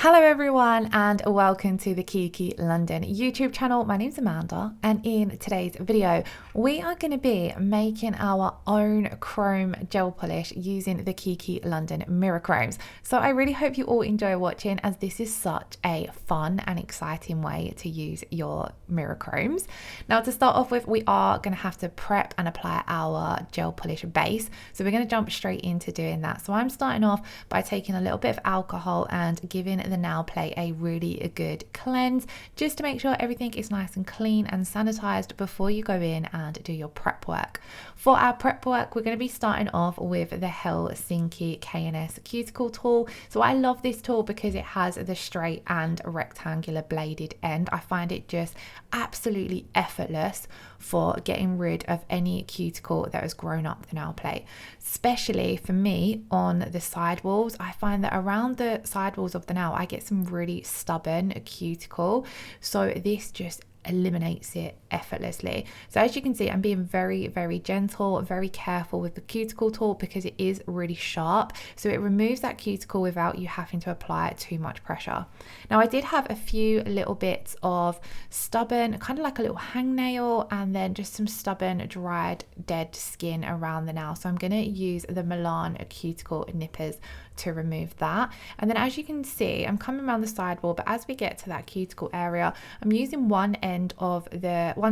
Hello everyone and welcome to the Kiki London YouTube channel. My name's Amanda and in today's video we are going to be making our own chrome gel polish using the Kiki London Mirror Chromes. So I really hope you all enjoy watching, as this is such a fun and exciting way to use your mirror chromes. Now, to start off with, we are going to have to prep and apply our gel polish base. So we're going to jump straight into doing that. So I'm starting off by taking a little bit of alcohol and giving the nail plate a really good cleanse, just to make sure everything is nice and clean and sanitized before you go in and do your prep work. For our prep work, we're going to be starting off with the Helsinki K&S Cuticle tool. So I love this tool because it has the straight and rectangular bladed end. I find it just absolutely effortless for getting rid of any cuticle that has grown up the nail plate, especially for me on the sidewalls. I find that around the sidewalls of the nail I get some really stubborn cuticle, so this just eliminates it effortlessly. So as you can see, I'm being very gentle, very careful with the cuticle tool because it is really sharp, so it removes that cuticle without you having to apply too much pressure. Now, I did have a few little bits of stubborn, kind of like a little hangnail, and then just some stubborn dried dead skin around the nail, so I'm going to use the Milan cuticle nippers to remove that. And then as you can see, I'm coming around the sidewall, but as we get to that cuticle area, I'm using one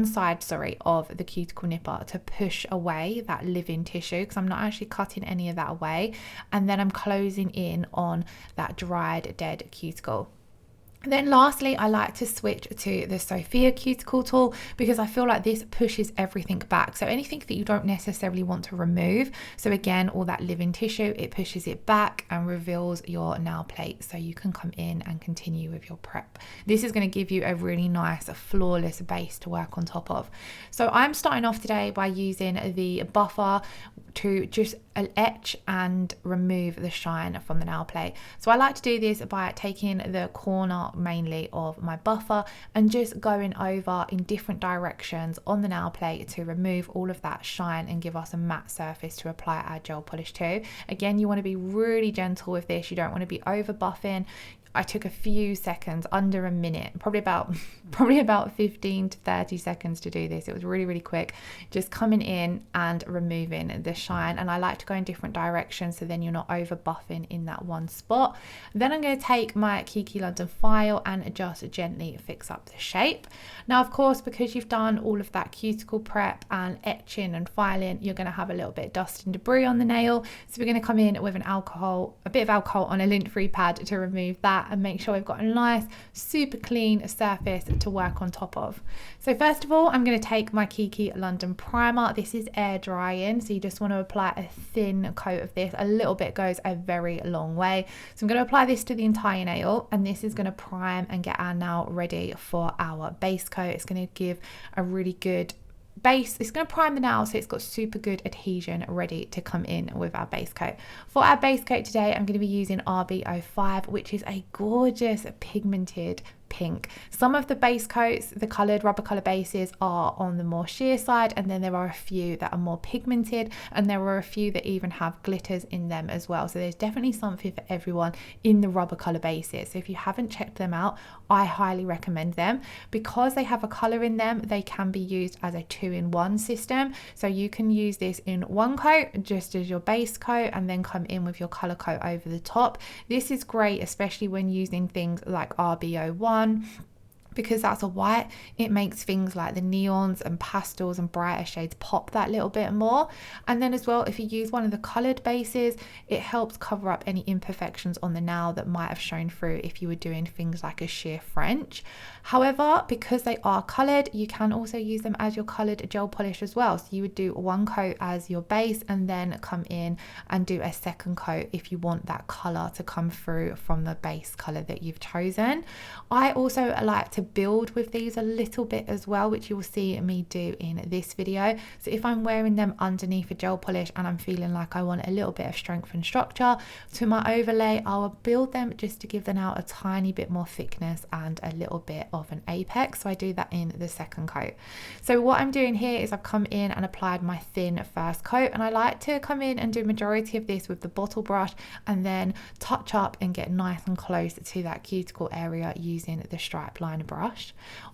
side of the cuticle nipper to push away that living tissue, because I'm not actually cutting any of that away, and then I'm closing in on that dried dead cuticle. Then lastly, I like to switch to the Sofia cuticle tool because I feel like this pushes everything back. So anything that you don't necessarily want to remove, so again, all that living tissue, it pushes it back and reveals your nail plate so you can come in and continue with your prep. This is going to give you a really nice, flawless base to work on top of. So I'm starting off today by using the buffer to just etch and remove the shine from the nail plate. So I like to do this by taking the corner mainly of my buffer and just going over in different directions on the nail plate to remove all of that shine and give us a matte surface to apply our gel polish to. Again, you want to be really gentle with this. You don't want to be over buffing. I took a few seconds, under a minute, probably about 15 to 30 seconds to do this. It was really quick, just coming in and removing the shine. And I like to go in different directions so then you're not over buffing in that one spot. Then I'm going to take my Kiki London file and just gently fix up the shape. Now, of course, because you've done all of that cuticle prep and etching and filing, you're going to have a little bit of dust and debris on the nail. So we're going to come in with a bit of alcohol on a lint-free pad to remove that and make sure we've got a nice, super clean surface to work on top of. So first of all, I'm going to take my Kiki London primer. This is air drying, so you just want to apply a thin coat of this. A little bit goes a very long way. So I'm going to apply this to the entire nail, and this is going to prime and get our nail ready for our base coat. It's going to give a really good base. It's going to prime the nail so it's got super good adhesion ready to come in with our base coat. For our base coat today, I'm going to be using RB05, which is a gorgeous pigmented pink. Some of the base coats, the coloured rubber colour bases, are on the more sheer side, and then there are a few that are more pigmented, and there are a few that even have glitters in them as well. So there's definitely something for everyone in the rubber colour bases. So if you haven't checked them out, I highly recommend them. Because they have a colour in them, they can be used as a 2-in-1 system. So you can use this in one coat just as your base coat and then come in with your colour coat over the top. This is great, especially when using things like RB01, because that's a white. It makes things like the neons and pastels and brighter shades pop that little bit more. And then as well, if you use one of the coloured bases, it helps cover up any imperfections on the nail that might have shown through if you were doing things like a sheer French. However, because they are coloured, you can also use them as your coloured gel polish as well. So you would do one coat as your base and then come in and do a second coat if you want that colour to come through from the base colour that you've chosen. I also like to build with these a little bit as well, which you will see me do in this video. So if I'm wearing them underneath a gel polish and I'm feeling like I want a little bit of strength and structure to my overlay, I'll build them just to give them out a tiny bit more thickness and a little bit of an apex. So I do that in the second coat. So what I'm doing here is I've come in and applied my thin first coat, and I like to come in and do majority of this with the bottle brush and then touch up and get nice and close to that cuticle area using the stripe liner brush.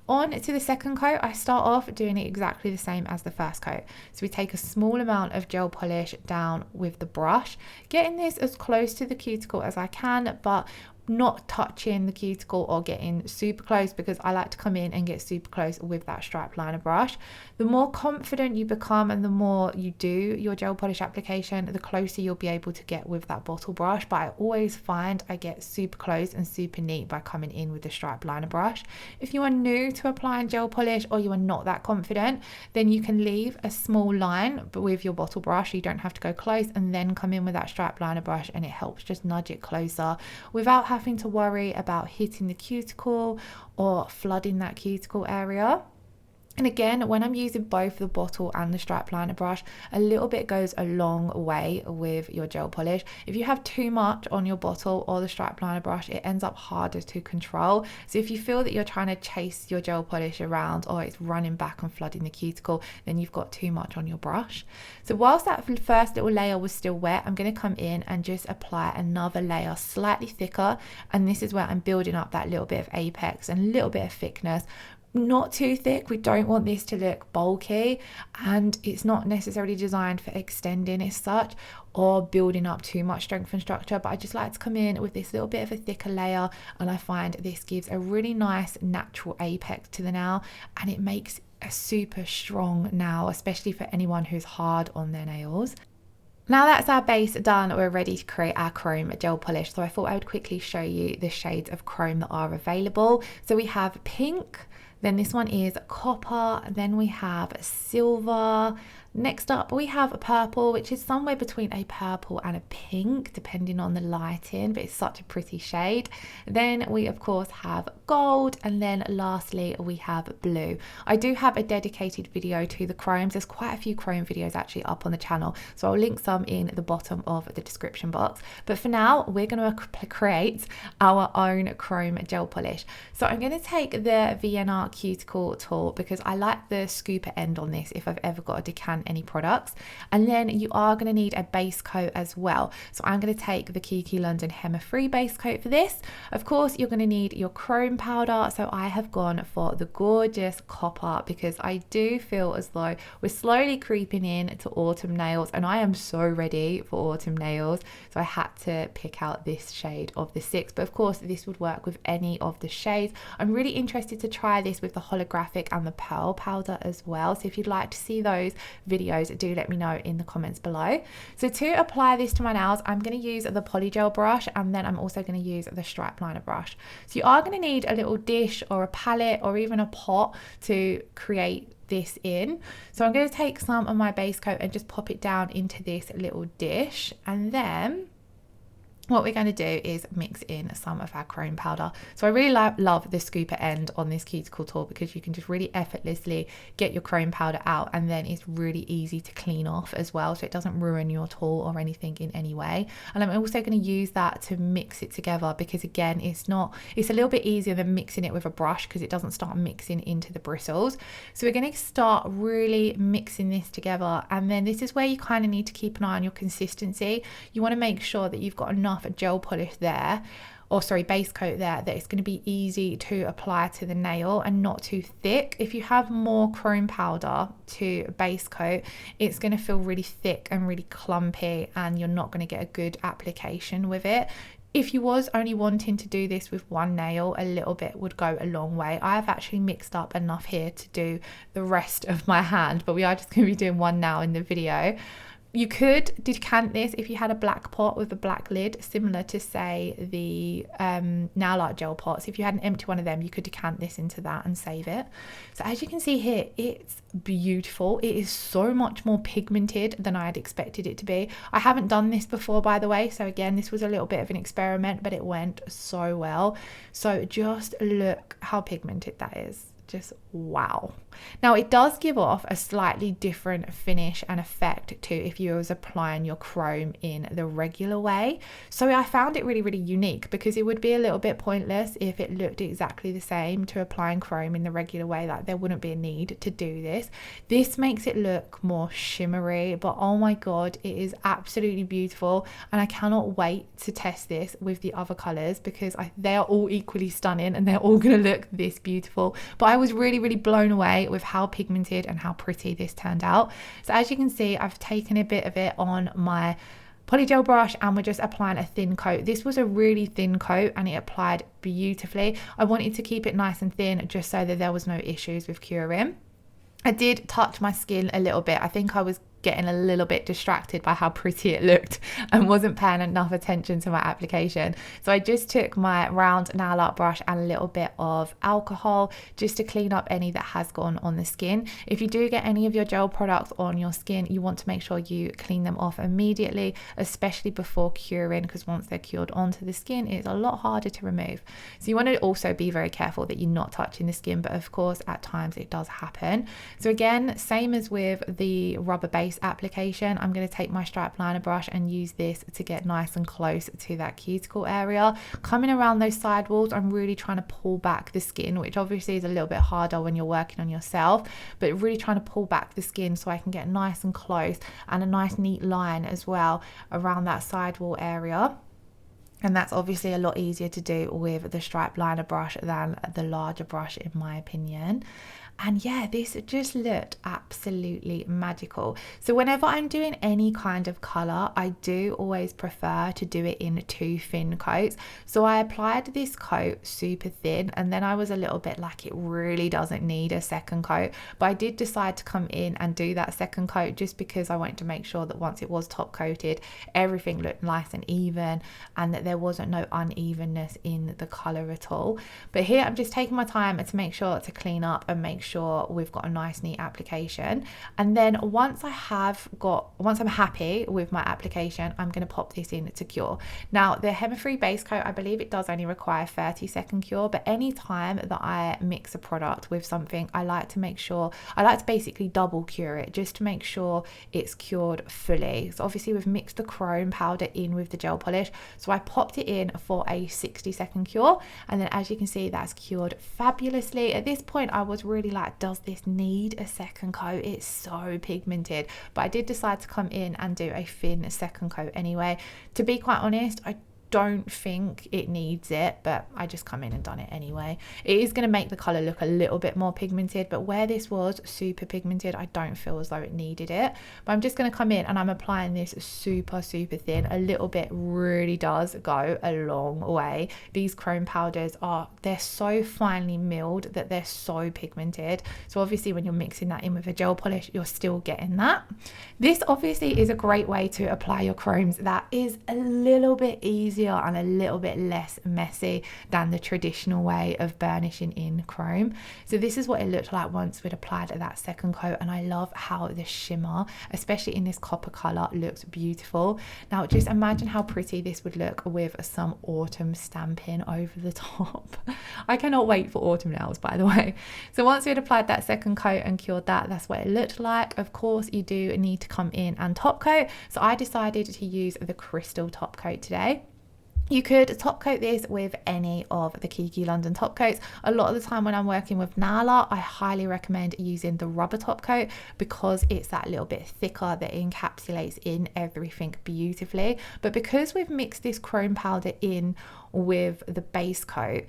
On to the second coat, I start off doing it exactly the same as the first coat. So we take a small amount of gel polish down with the brush, getting this as close to the cuticle as I can, but not touching the cuticle or getting super close, because I like to come in and get super close with that stripe liner brush. The more confident you become and the more you do your gel polish application, the closer you'll be able to get with that bottle brush. But I always find I get super close and super neat by coming in with the stripe liner brush. If you are new to applying gel polish or you are not that confident, then you can leave a small line with your bottle brush. You don't have to go close, and then come in with that stripe liner brush, and it helps just nudge it closer without having to worry about hitting the cuticle or flooding that cuticle area. And again, when I'm using both the bottle and the stripe liner brush, a little bit goes a long way with your gel polish. If you have too much on your bottle or the stripe liner brush, it ends up harder to control. So if you feel that you're trying to chase your gel polish around or it's running back and flooding the cuticle, then you've got too much on your brush. So whilst that first little layer was still wet, I'm going to come in and just apply another layer slightly thicker. And this is where I'm building up that little bit of apex and a little bit of thickness. Not too thick. We don't want this to look bulky, and it's not necessarily designed for extending as such or building up too much strength and structure, but I just like to come in with this little bit of a thicker layer, and I find this gives a really nice natural apex to the nail, and it makes a super strong nail, especially for anyone who's hard on their nails. Now that's our base done, we're ready to create our chrome gel polish. So I thought I would quickly show you the shades of chrome that are available. So we have pink, then this one is copper, then we have silver. Next up we have a purple, which is somewhere between a purple and a pink depending on the lighting, but it's such a pretty shade. Then we of course have gold, and then lastly we have blue. I do have a dedicated video to the chromes. There's quite a few chrome videos actually up on the channel, so I'll link some in the bottom of the description box. But for now we're going to create our own chrome gel polish. So I'm going to take the Vienna Cuticle tool because I like the scooper end on this if I've ever got a decant any products. And then you are going to need a base coat as well. So I'm going to take the Kiki London HEMA free base coat for this. Of course you're going to need your chrome powder, so I have gone for the gorgeous copper because I do feel as though we're slowly creeping in to autumn nails, and I am so ready for autumn nails, so I had to pick out this shade of the 6, but of course this would work with any of the shades. I'm really interested to try this with the holographic and the pearl powder as well, so if you'd like to see those videos, do let me know in the comments below. So to apply this to my nails, I'm going to use the polygel brush, and then I'm also going to use the stripe liner brush. So you are going to need a little dish or a palette or even a pot to create this in. So I'm going to take some of my base coat and just pop it down into this little dish, and then what we're going to do is mix in some of our chrome powder. So I really love the scooper end on this cuticle tool because you can just really effortlessly get your chrome powder out, and then it's really easy to clean off as well, so it doesn't ruin your tool or anything in any way. And I'm also going to use that to mix it together because again it's a little bit easier than mixing it with a brush because it doesn't start mixing into the bristles. So we're going to start really mixing this together, and then this is where you kind of need to keep an eye on your consistency. You want to make sure that you've got enough gel polish there, or sorry, base coat there, that it's going to be easy to apply to the nail and not too thick. If you have more chrome powder to base coat, it's going to feel really thick and really clumpy, and you're not going to get a good application with it. If you was only wanting to do this with one nail, a little bit would go a long way. I have actually mixed up enough here to do the rest of my hand, but we are just going to be doing one now in the video. You could decant this if you had a black pot with a black lid, similar to, say, the nail art gel pots. If you had an empty one of them, you could decant this into that and save it. So as you can see here, it's beautiful. It is so much more pigmented than I had expected it to be. I haven't done this before, by the way, so again, this was a little bit of an experiment, but it went so well. So just look how pigmented that is. Just wow. Now it does give off a slightly different finish and effect to if you was applying your chrome in the regular way. So I found it really, really unique, because it would be a little bit pointless if it looked exactly the same to applying chrome in the regular way. Like, there wouldn't be a need to do this. This makes it look more shimmery, but oh my god, it is absolutely beautiful, and I cannot wait to test this with the other colors, because they are all equally stunning and they're all going to look this beautiful. But I was really, really blown away with how pigmented and how pretty this turned out. So as you can see, I've taken a bit of it on my polygel brush and we're just applying a thin coat. This was a really thin coat and it applied beautifully. I wanted to keep it nice and thin just so that there was no issues with curing. I did touch my skin a little bit. I think I was getting a little bit distracted by how pretty it looked and wasn't paying enough attention to my application. So I just took my round nail art brush and a little bit of alcohol just to clean up any that has gone on the skin. If you do get any of your gel products on your skin, you want to make sure you clean them off immediately, especially before curing, because once they're cured onto the skin, it's a lot harder to remove. So you want to also be very careful that you're not touching the skin, but of course at times it does happen. So again, same as with the rubber base application, I'm going to take my stripe liner brush and use this to get nice and close to that cuticle area. Coming around those side walls, I'm really trying to pull back the skin, which obviously is a little bit harder when you're working on yourself, but really trying to pull back the skin so I can get nice and close and a nice neat line as well around that side wall area. And that's obviously a lot easier to do with the stripe liner brush than the larger brush, in my opinion. And yeah, this just looked absolutely magical. So whenever I'm doing any kind of color, I do always prefer to do it in 2 thin coats. So I applied this coat super thin, and then I was a little bit like, it really doesn't need a second coat. But I did decide to come in and do that second coat just because I wanted to make sure that once it was top coated, everything looked nice and even and that there wasn't no unevenness in the color at all. But here I'm just taking my time to make sure to clean up and make sure we've got a nice neat application. And then once I'm happy with my application, I'm going to pop this in to cure. Now the HEMA free base coat, I believe it does only require 30-second cure, but any time that I mix a product with something, I like to basically double cure it just to make sure it's cured fully. So obviously we've mixed the chrome powder in with the gel polish, so I popped it in for a 60-second cure, and then as you can see, that's cured fabulously. At this point I was really like, does this need a second coat? It's so pigmented. But I did decide to come in and do a thin second coat anyway. To be quite honest, I don't think it needs it, but I just come in and done it anyway. It is going to make the color look a little bit more pigmented, but where this was super pigmented, I don't feel as though it needed it. But I'm just going to come in and I'm applying this super thin. A little bit really does go a long way. These chrome powders they're so finely milled that they're so pigmented, so obviously when you're mixing that in with a gel polish, you're still getting that. This obviously is a great way to apply your chromes that is a little bit easier and a little bit less messy than the traditional way of burnishing in chrome. So this is what it looked like once we'd applied that second coat, and I love how the shimmer, especially in this copper color, looks beautiful. Now just imagine how pretty this would look with some autumn stamping over the top. I cannot wait for autumn nails, by the way. So once we'd applied that second coat and cured that's what it looked like. Of course you do need to come in and top coat, so I decided to use the crystal top coat today. You could top coat this with any of the Kiki London top coats. A lot of the time when I'm working with nail art, I highly recommend using the rubber top coat because it's that little bit thicker that encapsulates in everything beautifully. But because we've mixed this chrome powder in with the base coat,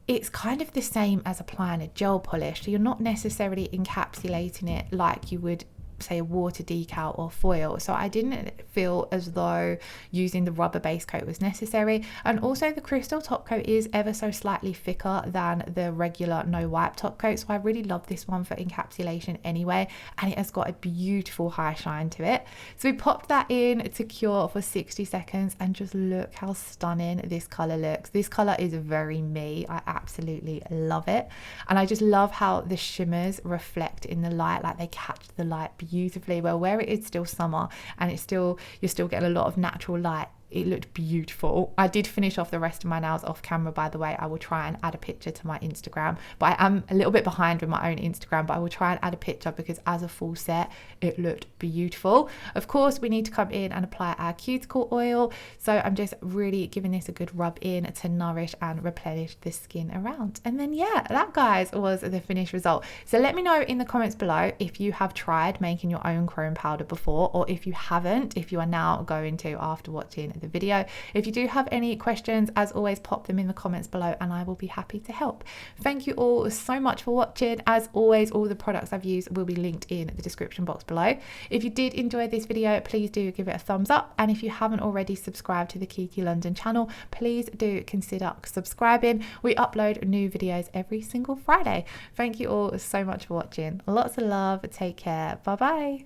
it's kind of the same as applying a gel polish. So you're not necessarily encapsulating it like you would say a water decal or foil, so I didn't feel as though using the rubber base coat was necessary. And also the crystal top coat is ever so slightly thicker than the regular no wipe top coat, so I really love this one for encapsulation anyway, and it has got a beautiful high shine to it. So we popped that in to cure for 60 seconds, and just look how stunning this color looks. This color is very me. I absolutely love it, and I just love how the shimmers reflect in the light, like they catch the light beautifully. Well, where it is still summer and you're still getting a lot of natural light, it looked beautiful. I did finish off the rest of my nails off camera, by the way. I will try and add a picture to my Instagram, but I am a little bit behind with my own Instagram, but I will try and add a picture because as a full set it looked beautiful. Of course, we need to come in and apply our cuticle oil, so I'm just really giving this a good rub in to nourish and replenish the skin around. And then yeah, that guys was the finished result. So let me know in the comments below if you have tried making your own chrome powder before, or if you haven't, if you are now going to after watching the video. If you do have any questions, as always, pop them in the comments below and I will be happy to help. Thank you all so much for watching. As always, all the products I've used will be linked in the description box below. If you did enjoy this video, please do give it a thumbs up, and if you haven't already subscribed to the Kiki London channel, please do consider subscribing. We upload new videos every single Friday. Thank you all so much for watching. Lots of love. Take care. Bye bye.